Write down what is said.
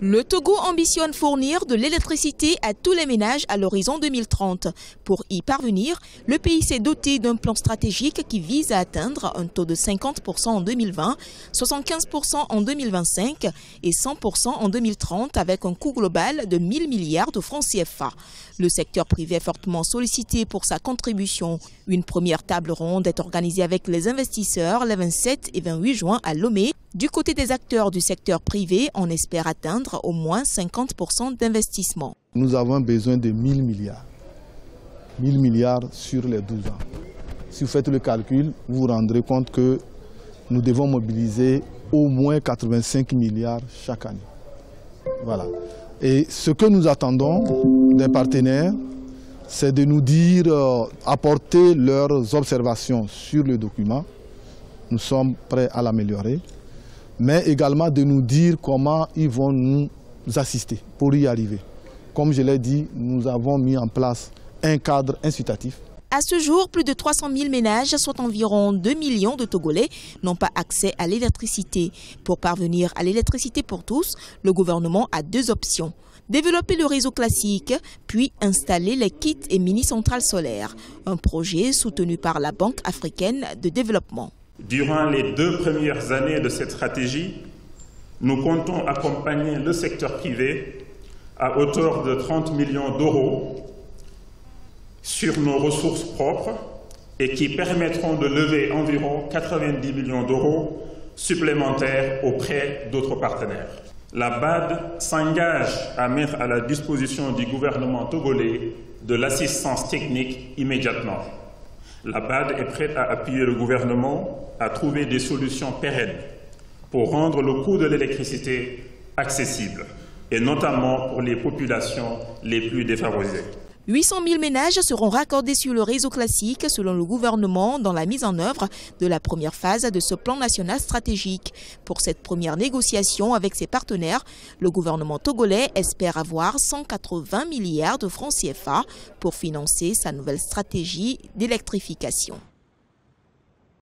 Le Togo ambitionne fournir de l'électricité à tous les ménages à l'horizon 2030. Pour y parvenir, le pays s'est doté d'un plan stratégique qui vise à atteindre un taux de 50% en 2020, 75% en 2025 et 100% en 2030 avec un coût global de 1000 milliards de francs CFA. Le secteur privé est fortement sollicité pour sa contribution. Une première table ronde est organisée avec les investisseurs les 27 et 28 juin à Lomé. Du côté des acteurs du secteur privé, on espère atteindre au moins 50% d'investissement. Nous avons besoin de 1000 milliards. 1000 milliards sur les 12 ans. Si vous faites le calcul, vous vous rendrez compte que nous devons mobiliser au moins 85 milliards chaque année. Voilà. Et ce que nous attendons des partenaires, c'est de nous dire, apporter leurs observations sur le document. Nous sommes prêts à l'améliorer. Mais également de nous dire comment ils vont nous assister pour y arriver. Comme je l'ai dit, nous avons mis en place un cadre incitatif. À ce jour, plus de 300 000 ménages, soit environ 2 millions de Togolais, n'ont pas accès à l'électricité. Pour parvenir à l'électricité pour tous, le gouvernement a deux options. Développer le réseau classique, puis installer les kits et mini-centrales solaires. Un projet soutenu par la Banque africaine de développement. Durant les 2 premières années de cette stratégie, nous comptons accompagner le secteur privé à hauteur de 30 millions d'euros sur nos ressources propres et qui permettront de lever environ 90 millions d'euros supplémentaires auprès d'autres partenaires. La BAD s'engage à mettre à la disposition du gouvernement togolais de l'assistance technique immédiatement. La BAD est prête à appuyer le gouvernement à trouver des solutions pérennes pour rendre le coût de l'électricité accessible, et notamment pour les populations les plus défavorisées. 800 000 ménages seront raccordés sur le réseau classique selon le gouvernement dans la mise en œuvre de la première phase de ce plan national stratégique. Pour cette première négociation avec ses partenaires, le gouvernement togolais espère avoir 180 milliards de francs CFA pour financer sa nouvelle stratégie d'électrification.